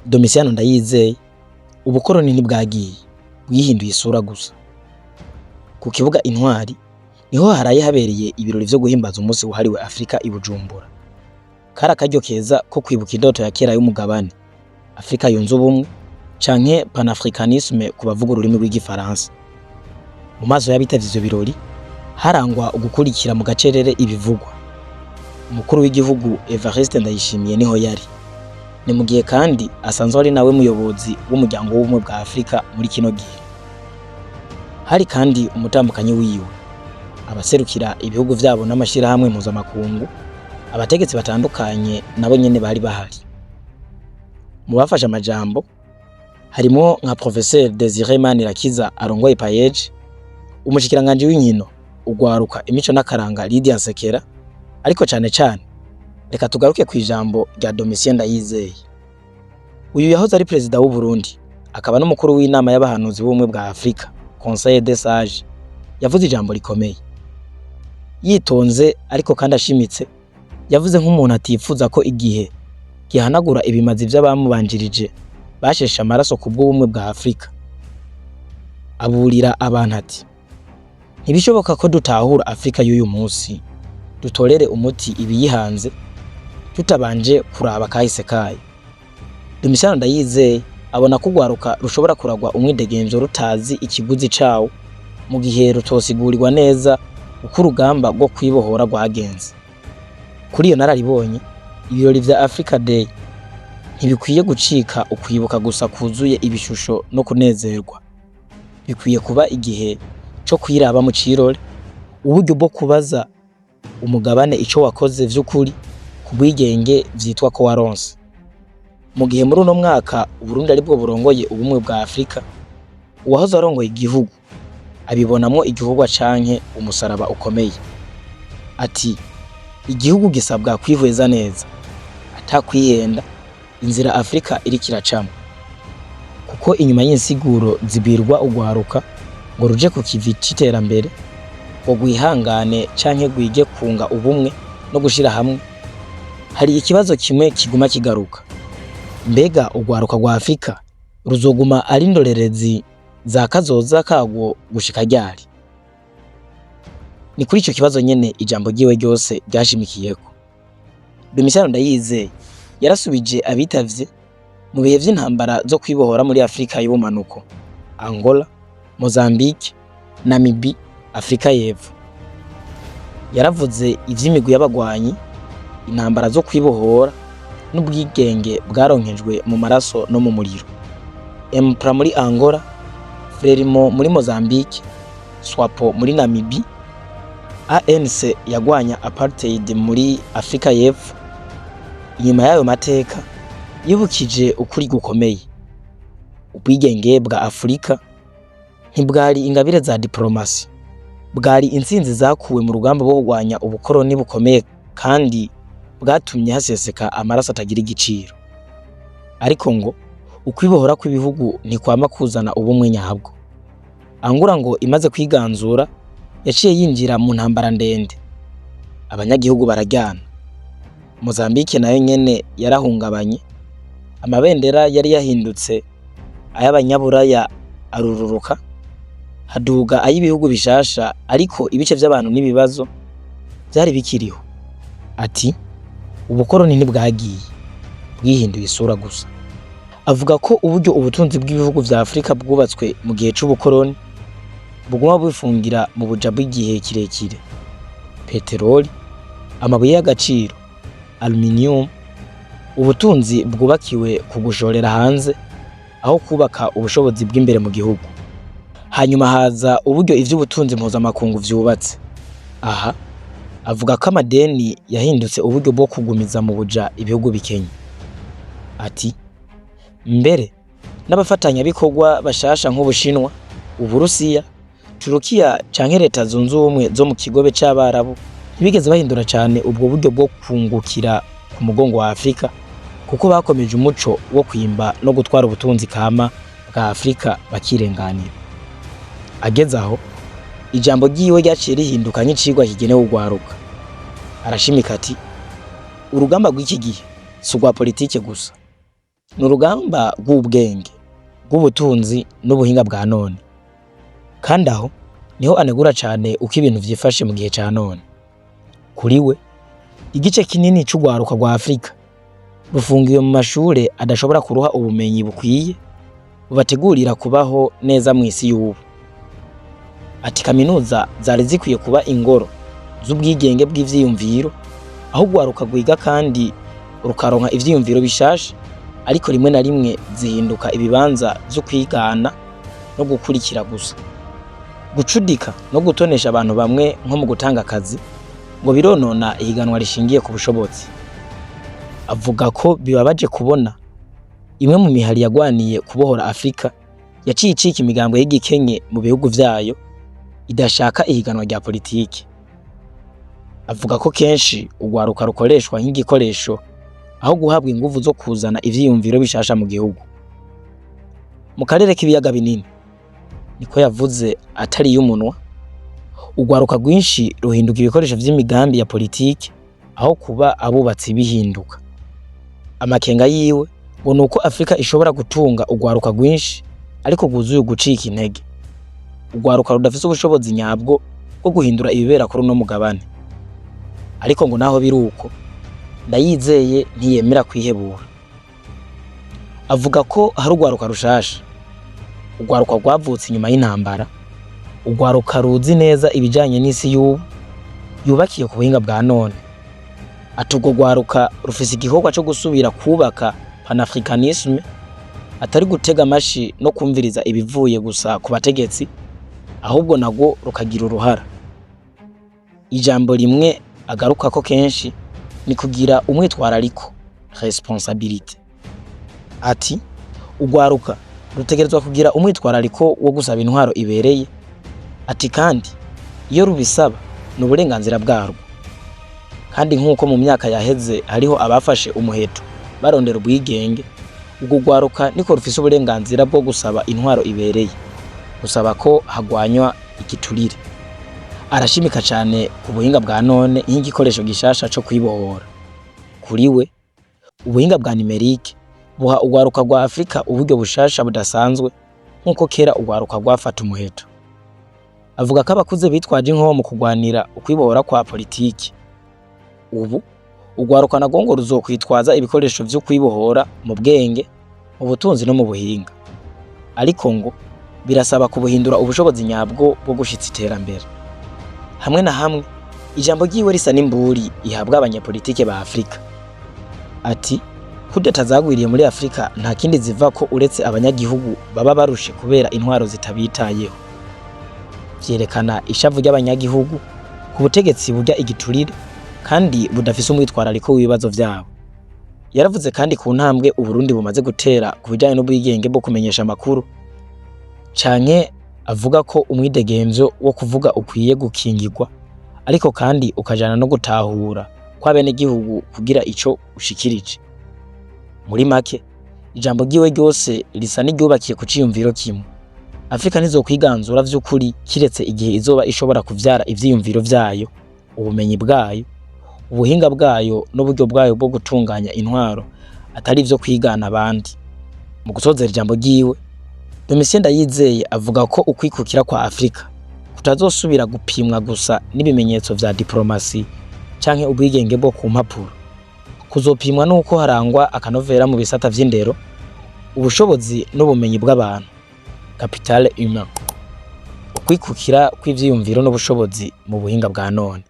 Domitiyano Ndayizeye, ubukoroni ntibwagiye, bwihinduye isura gusa. Ku kibuga Intwari niho haraye habereye ibirori vyo guhimbaza umunsi wahariwe Afrika i Bujumbura. Kari akaryo keza ko kwibuka indoto ya kera y'umugabane, Afrika yunze ubumwe canke panafricanisme ku bavuga ururimi rw'igifaransa. Mu maso y'abitavye ivyo birori harangwa ugukurikira mu gacerere ibivugwa. Umukuru w'igihugu Evariste Ndayishimiye niho yari. Ni mu gihe kandi asanzwe ari nawe muyobozi w'umuryango w'ubumwe bwa Afrika muri kino gihe. Hari kandi umutambukanyi wiwe, abaserukira ibihugu vyabo n'amashirahamwe mpuzamakungu, abategetsi batandukanye nabo nyene bari bahari. Mu bafashe amajambo harimo nka Professeur Désiré Manirakiza arongoye PAEG, umushikiranganje w'inkino, ugwaruka, imico n'akaranga Lydia Nsekera, ariko cane cane reka tugaruke kwijambo rya Domitiyano Ndayizeye. Uyu yahoze ari perezida w'u Burundi, akaba n'umukuru w'inama y'abahanuzi b'ubumwe bwa Afrika, Conseil des Sages, yavuze ijambo rikomeye. Yitonze ariko kandi ashimitse, yavuze nk'umuntu atifuza ko igihe gihanagura ibimazi vy'abamubanjirije basheshe amaraso ku bw'ubumwe bwa Afrika. Aburira abantu ati: ntibishoboka ko dutahura Afrika y'uyu munsi, dutorere umuti ibiyihanze, tutabanje kuraba kahise kayo. Domitiyano Ndayizeye abona ko ugwaruka rushobora kuragwa umwidegemvyo rutazi ikiguzi cawo, mu gihe rutosigurirwa neza uko urugamba rwo kwibohora rwagenze. Kuri iyo nararibonye, ibirori vya Africa Day ntibikwiye gucika ukwibuka gusa kuzuye ibishusho no kunezerwa. Bikwiye kuba igihe co kwiraba mu cirore, uburyo bwo kubaza umugabane ico wakoze vy'ukuri ku bwigenge vyitwa ko waronse. Mu gihe muri uno mwaka Uburundi ari bwo burongoye ubumwe bwa Afrika, uwahoze arongoye igihugu abibonamwo igikorwa canke umusaraba ukomeye. Ati: igihugu gisabwa kwihweza neza, atakwihenda inzira Afrika iriko iracamwo, kuko inyuma y'insiguro zibirwa ugwaruka ngo ruje ku kivi c'iterambere, ngo gwihangane canke gwige kunga ubumwe no gushira hamwe, hari ikibazo kimwe kiguma kigaruka: mbega ugwaruka rwa Afrika ruzoguma ari indorerezi za kazoza kagwo gushika ryari? Ni kuri ico kibazo nyene ijambo ryiwe ryose ryashimikiyeko. Domitiyano Ndayizeye yarasubije abitavye mu bihe vy'intambara zo kwibohora muri Afrika y'ubumanuko, Angola, Mozambique, Namibia, Afrika y'Epfo. Yaravuze ivy'imigwi y'abagwanyi, intambara zo kwibohora n'ubwigenge bwaronkejwe mu maraso no mu muriro. Empra muri Angola, Frelimo muri Mozambique, SWAPO muri Namibia, ANC yagwanya apartheid muri Afrika y'Epfo. Inyuma y'ayo mateka yibukije ukuri gukomeye: ubwigenge bwa Afrika ntibwari ingabire za diplomasi, bwari intsinzi zakuwe mu rugamba rwo kurwanya ubukoroni bukomeye kandi bwatumye haseseka amaraso atagira igiciro. Ariko ngo ukwibohora kw'ibihugu ntikwama kuzana ubumwe nyabwo. Angola ngo imaze kwiganzura yaciye yinjira mu ntambara ndende, abanyagihugu barajyana. Mozambique nayo nyene yarahungabanye, amabendera yari yahindutse ay'abanyaburaya arururuka, haduga ay'ibihugu bishasha, ariko ibice vy'abantu n'ibibazo vyari bikiriho. Ati: ubukoroni ntibwagiye, bwihinduye isura gusa. Avuga ko uburyo ubutunzi bw'ibihugu vya Afrika bwubatswe mu gihe c'ubukoroni buguma bufungira mu buja bw'igihe kirekire: peteroli, amabuye y'agaciro, aluminium, ubutunzi bwubakiwe ku gushorera hanze aho kubaka ubushobozi bw'imbere mu gihugu. Hanyuma haza uburyo ivy'ubutunzi mpuzamakungu vyubatse. Aha avuga ko amadeni yahindutse uburyo bwo kugumiza mu buja ibihugu bikenye. Ati: mbere n'abafatanyabikorwa bashasha nk'Ubushinwa, Uburusiya, Turukiya canke Leta Zunze Ubumwe zo mu kigobe c'Abarabu ntibigeze bahindura cane ubwo buryo bwo kungukira ku mugongo wa Afrika, kuko bakomeje umuco wo kwimba no gutwara ubutunzi kama bwa Afrika bakirenganira. Ageze aho ijambo ryiwe ryaciye rihinduka nk'icigwa kigenewe ugwaruka. Arashimika ati: urugamba rw'iki gihe si urwa politike gusa, ni urugamba rw'ubwenge, rw'ubutunzi n'ubuhinga bwa none. Kandi aho niho anegura cane uko ibintu vyifashe mu gihe ca none. Kuri we, igice kinini c'urwaruka rwa Afrika rufungiwe mu mashure adashobora kuruha ubumenyi bukwiye bubategurira kubaho neza mw'isi y'ubu. Ati kaminuza zari zikwiye kuba ingoro z'ubwigenge bw'ivyiyumviro, aho urwaruka rwiga kandi rukaronka ivyiyumviro bishasha, ariko rimwe na rimwe zihinduka ibibanza vyo kwigana no gukurikira gusa. Gucudika no gutonesha abantu bamwe nko mu gutanga akazi ngo bironona ihiganwa rishingiye ku bushobozi. Avuga ko bibabaje kubona imwe mu mihari yagwaniye kubohora Afrika yaciye icika imigambwe y'igikenye mu bihugu vyayo idashaka ihiganwa rya politiki. Avuga ko kenshi urwaruka rukoreshwa nk'igikoresho aho guhabwa inguvu zo kuzana ivyiyumviro bishasha mu gihugu. Mu karere k'ibiyaga binini, niko yavuze atari y'umunwa, urwaruka rwinshi ruhinduka ibikoresho vy'imigambi ya politiki aho kuba abubatsi bihinduka. Amakenga yiwe ngo nuko Afrika ishobora gutunga urwaruka rwinshi ariko rwuzuye gucika intege. Urwaruka rudafise ubushobozi nyabwo bwo guhindura ibibera kuri uno mugabane. Ariko ngo naho biruko, Ndayizeye ntiyemera kwihebura. Avuga ko hari urwaruka rushasha, urwaruka rwavutse inyuma y'intambara, urwaruka ruzi neza ibijanye n'isi y'ubu yubakiye ku buhinga bwa none. Ati urwo rwaruka rufise igikorwa co gusubira kubaka panafricanisme, atari gutega amashi no kumviriza ibivuye gusa ku bategetsi, ahubwo nagwo rukagira uruhara. Ijambo rimwe agarukako kenshi ni kugira umwitwarariko, responsabilité. Ati urwaruka rutegerezwa kugira umwitwarariko wo gusaba intwaro ibereye. Ati kandi iyo rubisaba ni uburenganzira bwarwo. Kandi nk'uko mu myaka yaheze hariho abafashe umuheto barondera ubwigenge, urwo rwaruka niko rufise uburenganzira bwo gusaba intwaro ibereye, gusaba ko hagwanywa igiturire. Arashimika cane ku buhinga bwa none nk'igikoresho gishasha co kwibohora. Kuri we, ubuhinga bwa numerique buha urwaruka rwa Afrika uburyo bushasha budasanzwe nk'uko kera urwaruka rwafata umuheto. Avuga ko abakuze bitwaje inkoho mu kugwanira ukwibohora kwa politiki. Ubu urwaruka nagwo ngo ruzokwitwaza ibikoresho vyo kwibohora mu bwenge, mu butunzi no mu buhinga. Ariko ngo birasaba kubuhindura ubushobozi nyabwo bwo gushitsa iterambere. Hamwe na hamwe ijambo ryiwe risa n'imburi ihabwa abanyapolitike ba Afrika. Ati kudeta zagwiriye muri Afrika nta kindi ziva ko uretse abanyagihugu baba barushe kubera intwaro zitabitayeho. Vyerekana ishavu ry'abanyagihugu ku butegetsi burya igiturire kandi budafise umwitwarariko w'ibibazo vyabo. Yaravuze kandi ku ntambwe Uburundi bumaze gutera ku bijanye n'ubwigenge bwo kumenyesha amakuru, canke avuga ko umwidegemvyo wo kuvuga ukwiye gukingirwa, ariko kandi ukajana no gutahura kw'abenegihugu kugira ico ushikirije. Muri make, ijambo ryiwe ryose risa n'iryubakiye ku ciyumviro kimwe. Afrika ntizokwiganzura vy'ukuri kiretse igihe izoba ishobora kuvyara ivyiyumviro vyayo, ubumenyi bwayo, ubuhinga bwayo n'uburyo bwayo bwo gutunganya intwaro atari ivyo kwigana abandi. Mu gusozera ijambo ryiwe, Domitien Ndayizeye avuga ko ukwikukira kwa Afrika kutazosubira gupimwa gusa n'ibimenyetso vya diplomasi canke ubwigenge bwo ku mpapuro. Kuzopimwa nuko harangwa akanovera mu bisata vy'indero, ubushobozi n'ubumenyi bw'abantu, capital humain, ukwikukira kw'ivyiyumviro n'ubushobozi mu buhinga bwa none.